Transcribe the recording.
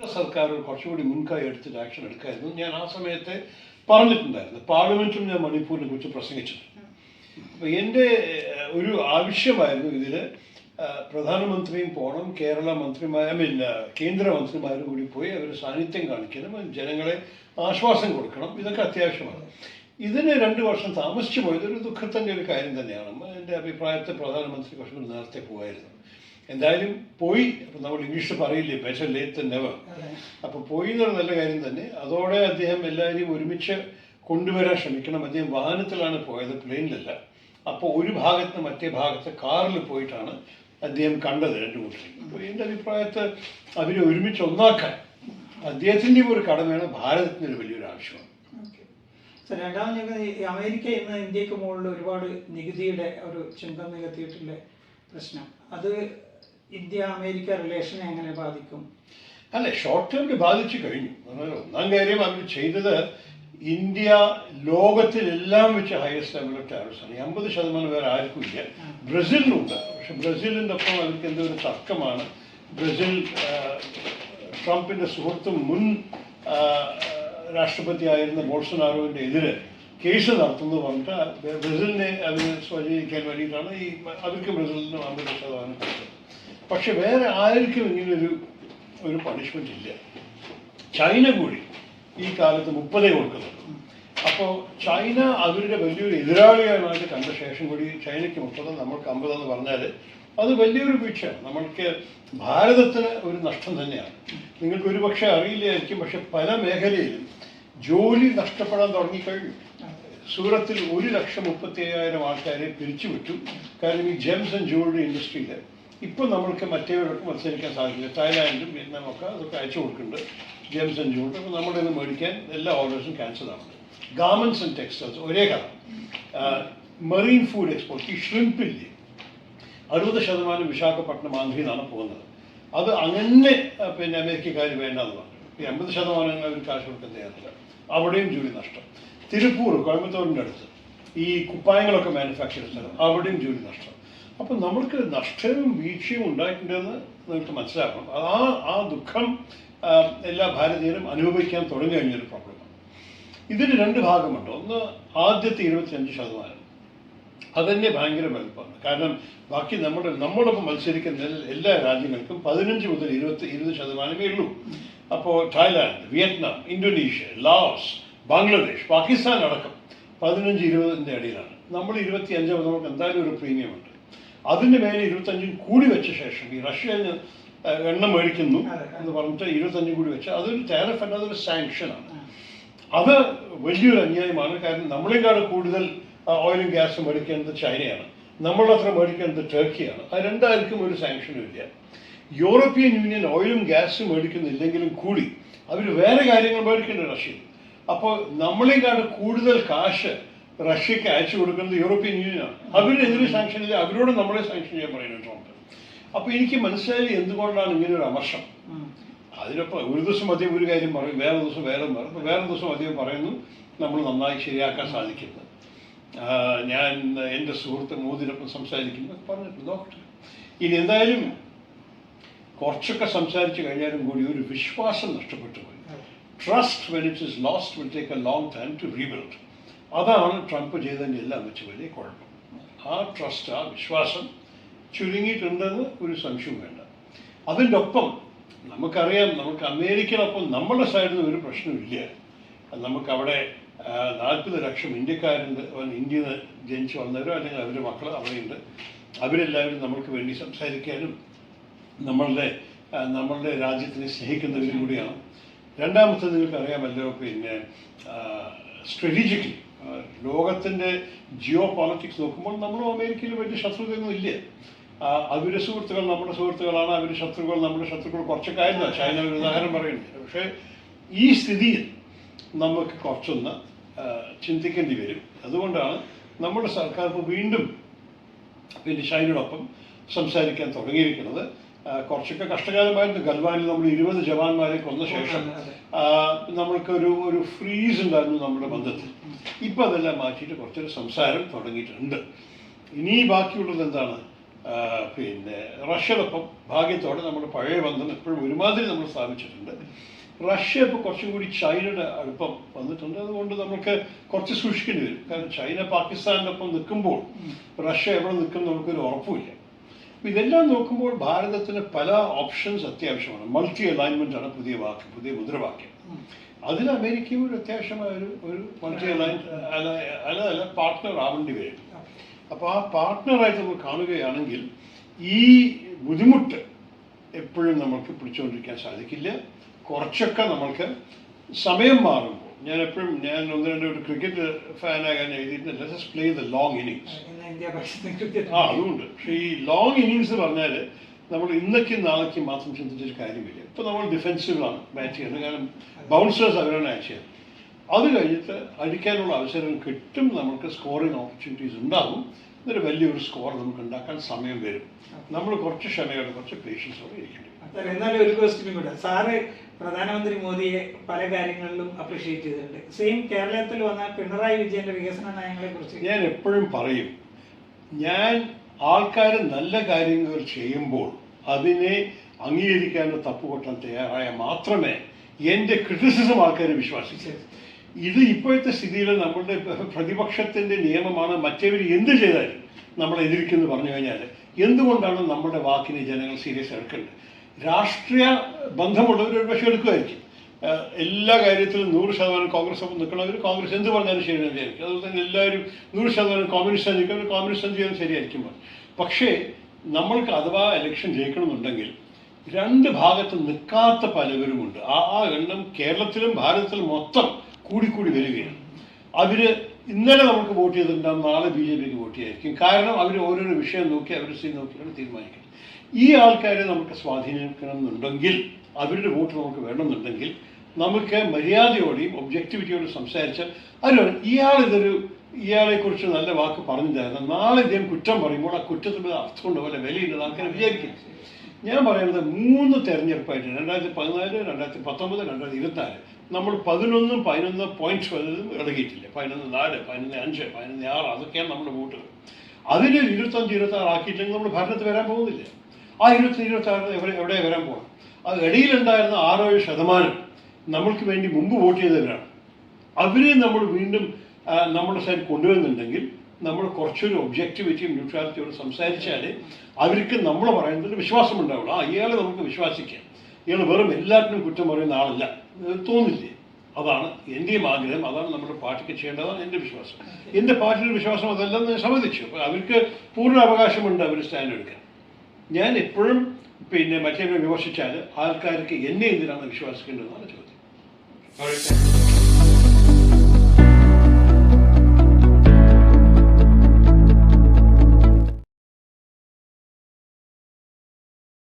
സർക്കാർ കുറച്ചുകൂടി മുൻകൈ എടുത്തിട്ട് ആക്ഷൻ എടുക്കായിരുന്നു. ഞാൻ ആ സമയത്ത് പറഞ്ഞിട്ടുണ്ടായിരുന്നു. പാർലമെന്റിലും ഞാൻ മണിപ്പൂരിനെ കുറിച്ച് പ്രസംഗിച്ചിട്ടുണ്ട്. അപ്പോൾ എൻ്റെ ഒരു ആവശ്യമായിരുന്നു ഇതിൽ പ്രധാനമന്ത്രിയും പോകണം, കേരള മന്ത്രിമാർ കേന്ദ്രമന്ത്രിമാരും കൂടി പോയി അവർ സാന്നിധ്യം കാണിക്കണം, ജനങ്ങളെ ആശ്വാസം കൊടുക്കണം. ഇതൊക്കെ അത്യാവശ്യമാണ്. ഇതിന് 2 വർഷം താമസിച്ചു പോയത് ഒരു ദുഃഖത്തിൻ്റെ ഒരു കാര്യം തന്നെയാണ്. എൻ്റെ അഭിപ്രായത്തിൽ പ്രധാനമന്ത്രി കുറച്ചുകൂടി നേരത്തെ പോകായിരുന്നു. എന്തായാലും പോയി. അപ്പം നമ്മൾ ഇംഗ്ലീഷിൽ പറയില്ലേ, ബെറ്റർ ലേറ്റ് ദാൻ നെവർ. അപ്പോൾ പോയി എന്നൊരു നല്ല കാര്യം തന്നെ. അതോടെ അദ്ദേഹം എല്ലാവരെയും ഒരുമിച്ച് കൊണ്ടുവരാൻ ശ്രമിക്കണം. അദ്ദേഹം വാഹനത്തിലാണ് പോയത്, പ്ലെയിനിലല്ല. അപ്പോൾ ഒരു ഭാഗത്ത് നിന്ന് മറ്റേ ഭാഗത്ത് കാറിൽ പോയിട്ടാണ് അദ്ദേഹം കണ്ടത് 2 കൂട്ടരെയും. അപ്പോൾ എൻ്റെ അഭിപ്രായത്തിൽ അവരെ ഒരുമിച്ച് ഒന്നാക്കാൻ അദ്ദേഹത്തിൻ്റെയും ഒരു കടമയാണ്, ഭാരതത്തിൻ്റെ ഒരു വലിയൊരു ആവശ്യമാണ്. രണ്ടാമത് അമേരിക്ക ഇന്ന് ഇന്ത്യക്ക് മുകളിൽ ഒരുപാട് നികുതിയുടെ ഒരു ചിന്ത നികത്തിയിട്ടുള്ള പ്രശ്നം, അത് ഇന്ത്യ അമേരിക്ക റിലേഷനെ എങ്ങനെ ബാധിക്കും? അല്ല, ഷോർട്ട് ടേമിൽ ബാധിച്ചു കഴിഞ്ഞു. ഒന്നാം കാര്യം അവർ ചെയ്തത്, ഇന്ത്യ ലോകത്തിലെല്ലാം വെച്ച് ഹയസ്റ്റ് ലെവൽ ഓഫ് ടാരിഫ്സാണ്. 50% വേറെ ആർക്കും ഇല്ല. ബ്രസീലിനുണ്ട്. പക്ഷെ ബ്രസീലിൻ്റെ ഒപ്പം അവർക്ക് എന്തോ ഒരു തർക്കമാണ്. ബ്രസീൽ ട്രംപിൻ്റെ സുഹൃത്തും മുൻ രാഷ്ട്രപതിയായിരുന്ന ബോൾസനാരോവിൻ്റെ എതിരെ കേസ് നടത്തുന്നു പറഞ്ഞിട്ട് ബ്രസീലിനെ അതിന് സ്വീകരിക്കാൻ വേണ്ടിയിട്ടാണ് അവർക്ക് ബ്രസീലിന് 50% കൊടുത്തത്. പക്ഷെ വേറെ ആർക്കും ഇങ്ങനൊരു പണിഷ്മെൻ്റ് ഇല്ല. ചൈന കൂടി ഈ കാലത്ത് 30 കൊടുക്കുന്നുണ്ട്. അപ്പോൾ ചൈന അവരുടെ വലിയൊരു എതിരാളിയായിട്ട് കണ്ട ശേഷം കൂടി ചൈനയ്ക്ക് 30, നമ്മൾക്ക് 50 എന്ന് പറഞ്ഞാൽ അത് വലിയൊരു വീഴ്ചയാണ്. നമ്മൾക്ക് ഭാരതത്തിന് ഒരു നഷ്ടം തന്നെയാണ്. നിങ്ങൾക്ക് ഒരു പക്ഷേ അറിയില്ലായിരിക്കും, പക്ഷെ പല മേഖലയിലും ജോലി നഷ്ടപ്പെടാൻ തുടങ്ങിക്കഴിഞ്ഞു. സൂറത്തിൽ 1,35,000 ആൾക്കാരെ പിരിച്ചുവിട്ടു. കാരണം ഈ ജെംസ് ആൻഡ് ജുവലറി ഇൻഡസ്ട്രിയിൽ ഇപ്പോൾ നമ്മൾക്ക് മറ്റേവർക്ക് മത്സരിക്കാൻ സാധിക്കില്ല. തായ്ലാൻഡും വിയറ്റ്നാമും ഒക്കെ അതൊക്കെ അയച്ചു കൊടുക്കുന്നുണ്ട് ജെംസ് ആൻഡ് ജുവലറി. അപ്പോൾ നമ്മുടെ നിന്ന് മേടിക്കാൻ എല്ലാ ഓർഡേഴ്സും ക്യാൻസൽ ആവുന്നുണ്ട്. ഗാർമെൻറ്റ്സ് ആൻഡ് ടെക്സ്റ്റൈൽസ് ഒരേ കഥ. മറീൻ ഫുഡ് എക്സ്പോർട്ട്, ഈ ഷ്രിംപില്ലേ, 60% വിശാഖപട്ടണം ആന്ധ്രയിൽ നിന്നാണ് പോകുന്നത്. അത് അങ്ങനെ അമേരിക്കക്കാർ വേണ്ടെന്ന് പറഞ്ഞു. 80% അവർ കാശ് കൊടുക്കാൻ തയ്യാറില്ല. അവിടെയും ജോലി നഷ്ടം. തിരുപ്പൂർ, കോയമ്പത്തൂരിൻ്റെ അടുത്ത് ഈ കുപ്പായങ്ങളൊക്കെ മാനുഫാക്ചർ സ്ഥലം, അവിടെയും ജോലി നഷ്ടം. അപ്പം നമ്മൾക്ക് നഷ്ടവും വീഴ്ചയും ഉണ്ടായിട്ടുണ്ടെന്ന് നിങ്ങൾക്ക് മനസ്സിലാക്കണം. ആ ദുഃഖം എല്ലാ ഭാരതീയരും അനുഭവിക്കാൻ തുടങ്ങി കഴിഞ്ഞൊരു പ്രോബ്ലമാണ്. ഇതിന് 2 ഭാഗമുണ്ട്. ഒന്ന്, ആദ്യത്തെ 25%. അതന്നെ ഭയങ്കര വലുപ്പമാണ്. കാരണം ബാക്കി നമ്മളോടൊപ്പം മത്സരിക്കുന്ന എല്ലാ രാജ്യങ്ങൾക്കും 15 മുതൽ 20% ഉള്ളൂ. അപ്പോൾ Thailand, Vietnam, Indonesia, Laos, Bangladesh, Pakistan അടക്കം 15-20 ഇടയിലാണ്. നമ്മൾ 25, നമുക്ക് എന്തായാലും ഒരു പ്രീമിയം ഉണ്ട്. അതിൻ്റെ മേലെ 25 കൂടി വെച്ച ശേഷം ഈ റഷ്യ എണ്ണ മേടിക്കുന്നു എന്ന് പറഞ്ഞിട്ട് 25 കൂടി വെച്ച് അതൊരു ടാരിഫ് അല്ല, അതൊരു സാങ്ഷനാണ്. അത് വലിയൊരു അന്യായമാണ്. കാരണം നമ്മളെക്കാൾ കൂടുതൽ ഓയിലും ഗ്യാസും മേടിക്കേണ്ടത് ചൈനയാണ്, നമ്മളത്ര മേടിക്കേണ്ടത് ടർക്കിയാണ്. അത് രണ്ടായിരിക്കും ഒരു സാങ്ഷനും ഇല്ല. യൂറോപ്യൻ യൂണിയൻ ഓയിലും ഗ്യാസും മേടിക്കുന്നില്ലെങ്കിലും കൂടി അവർ വേറെ കാര്യങ്ങൾ മേടിക്കേണ്ടത് റഷ്യയിൽ. അപ്പോൾ നമ്മളെക്കാൾ കൂടുതൽ കാശ് റഷ്യക്ക് അയച്ചു കൊടുക്കുന്നത് യൂറോപ്യൻ യൂണിയനാണ്. അവരെതിരെ സാങ്ഷൻ ഇല്ല, അവരോട് നമ്മളെ സാങ്ഷൻ ചെയ്യാൻ പറയുന്നുണ്ട്. അപ്പോൾ എനിക്ക് മനസ്സിലായി എന്തുകൊണ്ടാണ് ഇങ്ങനെ ഒരു അമർഷം. അതിനൊപ്പം ഒരു ദിവസം അദ്ദേഹം ഒരു കാര്യം പറയും, വേറെ ദിവസം വേറെ പറയും. അപ്പോൾ വേറെ ദിവസം അദ്ദേഹം പറയുന്നു നമ്മൾ നന്നായി ശരിയാക്കാൻ സാധിക്കുന്നത്. ഞാൻ എൻ്റെ സുഹൃത്ത് മോദിനൊപ്പം സംസാരിക്കുന്നത് പറഞ്ഞിട്ട് നോക്കട്ടെ. ഇനി എന്തായാലും കുറച്ചൊക്കെ സംസാരിച്ച് കഴിഞ്ഞാലും കൂടി ഒരു വിശ്വാസം നഷ്ടപ്പെട്ടു പോയി. Trust when it is lost will take a long time to rebuild. അതാണ് ട്രംപ് ചെയ്തതിൻ്റെ എല്ലാം വെച്ച് വലിയ കുഴപ്പം. ആ ട്രസ്റ്റ്, ആ വിശ്വാസം ചുരുങ്ങിയിട്ടുണ്ടെന്ന് ഒരു സംശയവും വേണ്ട. അതിൻ്റെ ഒപ്പം നമുക്കറിയാം, നമുക്ക് അമേരിക്കനൊപ്പം നമ്മുടെ സൈഡിൽ നിന്ന് ഒരു പ്രശ്നമില്ല. നമുക്കവിടെ 40 ലക്ഷം ഇന്ത്യക്കാരുണ്ട്. ഇന്ത്യയിൽ നിന്ന് ജനിച്ചു വന്നവരോ അല്ലെങ്കിൽ അവരുടെ മക്കൾ അവിടെയുണ്ട്. അവരെല്ലാവരും നമുക്ക് വേണ്ടി സംസാരിക്കാനും നമ്മളുടെ രാജ്യത്തിനെ സ്നേഹിക്കുന്നവരും കൂടിയാണ്. രണ്ടാമത്തെ നിങ്ങൾക്കറിയാമല്ലോ, സ്ട്രാറ്റജിക്കലി ലോകത്തിൻ്റെ ജിയോ പോളിറ്റിക്സ് നോക്കുമ്പോൾ നമ്മളും അമേരിക്കയിൽ വലിയ ശത്രുതയൊന്നും ഇല്ല. അവരുടെ സുഹൃത്തുക്കൾ നമ്മുടെ സുഹൃത്തുക്കളാണ്, അവരുടെ ശത്രുക്കൾ നമ്മുടെ ശത്രുക്കൾ. കുറച്ചൊക്കെ ആയിരുന്നു, ചൈന ഒരു ഉദാഹരണം പറയുന്നുണ്ട്. പക്ഷേ ഈ സ്ഥിതിയിൽ നമുക്ക് കുറച്ചൊന്ന് ചിന്തിക്കേണ്ടി വരും. അതുകൊണ്ടാണ് നമ്മുടെ സർക്കാർ ഇപ്പോൾ വീണ്ടും ചൈനയോടൊപ്പം സംസാരിക്കാൻ തുടങ്ങിയിരിക്കുന്നത്. കുറച്ചൊക്കെ കഷ്ടകാലമായിരുന്നു. ഗൽവാനിൽ നമ്മൾ 20 ജവാന്മാരെ കൊന്ന ശേഷം നമ്മൾക്കൊരു ഫ്രീസ് ഉണ്ടായിരുന്നു നമ്മുടെ ബന്ധത്തിൽ. ഇപ്പം അതെല്ലാം മാറ്റിയിട്ട് കുറച്ചൊരു സംസാരം തുടങ്ങിയിട്ടുണ്ട്. ഇനി ബാക്കിയുള്ളത് എന്താണ്? പിന്നെ റഷ്യയോടൊപ്പം ഭാഗ്യത്തോടെ നമ്മുടെ പഴയ ബന്ധം എപ്പോഴും ഒരുമാതിരി നമ്മൾ സ്ഥാപിച്ചിട്ടുണ്ട്. റഷ്യ ഇപ്പോൾ കുറച്ചും കൂടി ചൈനയുടെ അടുപ്പം വന്നിട്ടുണ്ട്. അതുകൊണ്ട് നമുക്ക് കുറച്ച് സൂക്ഷിക്കേണ്ടി വരും. കാരണം ചൈന പാകിസ്ഥാനിനൊപ്പം നിൽക്കുമ്പോൾ റഷ്യ എവിടെ നിൽക്കും നമുക്കൊരു ഉറപ്പുമില്ല. അപ്പോൾ ഇതെല്ലാം നോക്കുമ്പോൾ ഭാരതത്തിന് പല ഓപ്ഷൻസ് അത്യാവശ്യമാണ്. മൾട്ടി അലൈൻമെൻ്റ് ആണ് പുതിയ വാക്ക്, പുതിയ മുദ്രാവാക്യം. അതിൽ അമേരിക്കയും ഒരു അത്യാവശ്യമായ ഒരു മൾട്ടി അല്ല പാർട്ട്ണർ ആവേണ്ടി വരും. അപ്പോൾ ആ പാർട്ട്ണറായിട്ട് നമ്മൾ കാണുകയാണെങ്കിൽ ഈ ബുദ്ധിമുട്ട് എപ്പോഴും നമുക്ക് പിടിച്ചുകൊണ്ടിരിക്കാൻ സാധിക്കില്ല. കുറച്ചൊക്കെ നമ്മൾക്ക് സമയം മാറുമ്പോൾ ഞാൻ ഒന്ന് രണ്ട് ഒരു ക്രിക്കറ്റ് ഫാനാകാൻ എഴുതിയിട്ടുണ്ട്, let's play the long innings. അതുകൊണ്ട് പക്ഷേ ഈ ലോങ് ഇന്നിങ്സ് പറഞ്ഞാൽ നമ്മൾ ഇന്നേക്കും നാളേക്കും മാത്രം ചിന്തിച്ചൊരു കാര്യമില്ല. ഇപ്പോൾ നമ്മൾ ഡിഫെൻസീവാണ് ബാറ്റ് ചെയ്യുന്നത്, കാരണം ബൗൺസേഴ്സ് അവരാണ് ആക്ട് ചെയ്യുന്നത്. അത് കഴിഞ്ഞിട്ട് അടിക്കാനുള്ള അവസരം കിട്ടും, നമുക്ക് സ്കോറിങ് ഓപ്പർച്യൂണിറ്റീസ് ഉണ്ടാകും. എന്നിട്ട് വലിയൊരു സ്കോർ നമുക്ക് ഉണ്ടാക്കാൻ സമയം വരും. നമ്മൾ കുറച്ച് ക്ഷമയോടെ കുറച്ച് പേഷ്യൻസോടെ ഇരിക്കേണ്ടി വരും. എന്നാലും ഒരു ക്വസ്റ്റ്യനും കൂടെ, സാറ് പ്രധാനമന്ത്രി മോദിയെ പല കാര്യങ്ങളിലും അപ്രീഷിയേറ്റ് ചെയ്തിട്ടുണ്ട്. സെയിം കേരളത്തിൽ വന്ന പിണറായി വിജയന്റെ വികസന നയങ്ങളെ കുറിച്ച് ഞാൻ എപ്പോഴും പറയും, ഞാൻ ആൾക്കാർ നല്ല കാര്യങ്ങൾ ചെയ്യുമ്പോൾ അതിനെ അംഗീകരിക്കാനോ തപ്പുകൊട്ടാൻ തയ്യാറായ മാത്രമേ എൻ്റെ ക്രിറ്റിസിസം ആൾക്കാർ വിശ്വസിക്കൂ. ഇത് ഇപ്പോഴത്തെ സ്ഥിതിയിൽ നമ്മളുടെ പ്രതിപക്ഷത്തിൻ്റെ നിയമമാണ്, മറ്റേവർ എന്ത് ചെയ്താലും നമ്മളെ എതിർക്കുമെന്ന് പറഞ്ഞു കഴിഞ്ഞാൽ എന്തുകൊണ്ടാണ് നമ്മുടെ വാക്കിനെ ജനങ്ങൾ സീരിയസ് എടുക്കേണ്ടത്? രാഷ്ട്രീയ ബന്ധമുള്ളവർ ഒരു പക്ഷേ എടുക്കുമായിരിക്കും. എല്ലാ കാര്യത്തിലും 100% കോൺഗ്രസ് ഒപ്പം നിൽക്കുന്നവർ കോൺഗ്രസ് എന്ത് പറഞ്ഞാലും ശരിയെന്ന് വിചാരിക്കും. അതുപോലെ തന്നെ എല്ലാവരും 100% കോമ്യൂണിസ്റ്റ് നിൽക്കുന്നവർ കോൺഗ്രസ് എന്ത് ചെയ്യാൻ ശരിയായിരിക്കും. പക്ഷേ നമ്മൾക്ക് അഥവാ ഇലക്ഷൻ ജയിക്കണമെന്നുണ്ടെങ്കിൽ രണ്ട് ഭാഗത്ത് നിൽക്കാത്ത പലവരുമുണ്ട്. ആ എണ്ണം കേരളത്തിലും ഭാരതത്തിലും മൊത്തം കൂടിക്കൂടി വരികയാണ്. അവർ ഇന്നലെ നമുക്ക് വോട്ട് ചെയ്തിട്ടുണ്ടാകും, നാളെ BJPക്ക് വോട്ട് ചെയ്യായിരിക്കും. കാരണം അവർ ഓരോരോ വിഷയം നോക്കി അവർ നോക്കിയാണ് തീരുമാനിക്കുന്നത്. ഈ ആൾക്കാരെ നമുക്ക് സ്വാധീനിക്കണം എന്നുണ്ടെങ്കിൽ, അവരുടെ വോട്ട് നമുക്ക് വേണമെന്നുണ്ടെങ്കിൽ നമുക്ക് മര്യാദയോടെയും ഒബ്ജക്റ്റിവിറ്റിയോടും സംസാരിച്ചാൽ അതിന് ഇയാളെക്കുറിച്ച് നല്ല വാക്ക് പറഞ്ഞു തരുന്നത്, നാളെ ഇദ്ദേഹം കുറ്റം പറയുമ്പോൾ ആ കുറ്റത്തിന് അർത്ഥമുണ്ടോ അല്ലെ വിലയുണ്ടെന്ന് ആൾക്കാർ വിചാരിക്കും. ഞാൻ പറയുന്നത് 3 തെരഞ്ഞെടുപ്പായിട്ട് 2014, 2019, 2024 നമ്മൾ 11 പോയിന്റ്സ് വല്ലതും ഇളകിയിട്ടില്ല. 11-4, 11-5, 11-6 അതൊക്കെയാണ് നമ്മുടെ വോട്ടുകൾ. അതിന് 25-26 ആക്കിയിട്ടെങ്കിൽ നമ്മൾ ഭരണത്തിൽ വരാൻ പോകുന്നില്ല. ആ 25-26 എവിടെ വരാൻ പോകണം? അത് ഇടയിലുണ്ടായിരുന്ന 6-7% നമ്മൾക്ക് വേണ്ടി മുമ്പ് വോട്ട് ചെയ്തവരാണ്. അവരെ നമ്മൾ വീണ്ടും നമ്മുടെ സൈഡ് കൊണ്ടുവരുന്നുണ്ടെങ്കിൽ നമ്മൾ കുറച്ചൊരു ഒബ്ജക്റ്റിവിറ്റിയും ന്യൂട്രാലിറ്റിയോട് സംസാരിച്ചാൽ അവർക്ക് നമ്മൾ പറയുന്നതിൽ വിശ്വാസം ഉണ്ടാവുള്ളൂ. ഇയാളെ നമുക്ക് വിശ്വസിക്കാം, ഇയാൾ വെറും എല്ലാറ്റിനും കുറ്റം പറയുന്ന ആളല്ല തോന്നില്ലേ? അതാണ് എൻ്റെയും ആഗ്രഹം, അതാണ് നമ്മുടെ പാർട്ടിക്ക് ചെയ്യേണ്ടതാണ് എൻ്റെ വിശ്വാസം. എൻ്റെ പാർട്ടിയുടെ വിശ്വാസം അതെല്ലാം ഞാൻ സമ്മതിച്ചു. അപ്പോൾ അവർക്ക് പൂർണ്ണ അവകാശമുണ്ട് അവർ സ്റ്റാൻഡ് എടുക്കാൻ. ഞാൻ എപ്പോഴും മറ്റേ വിമർശിച്ചാൽ ആൾക്കാർക്ക് എന്നെ എന്തിനാണ് വിശ്വസിക്കേണ്ടതെന്നാണ് ചോദ്യം.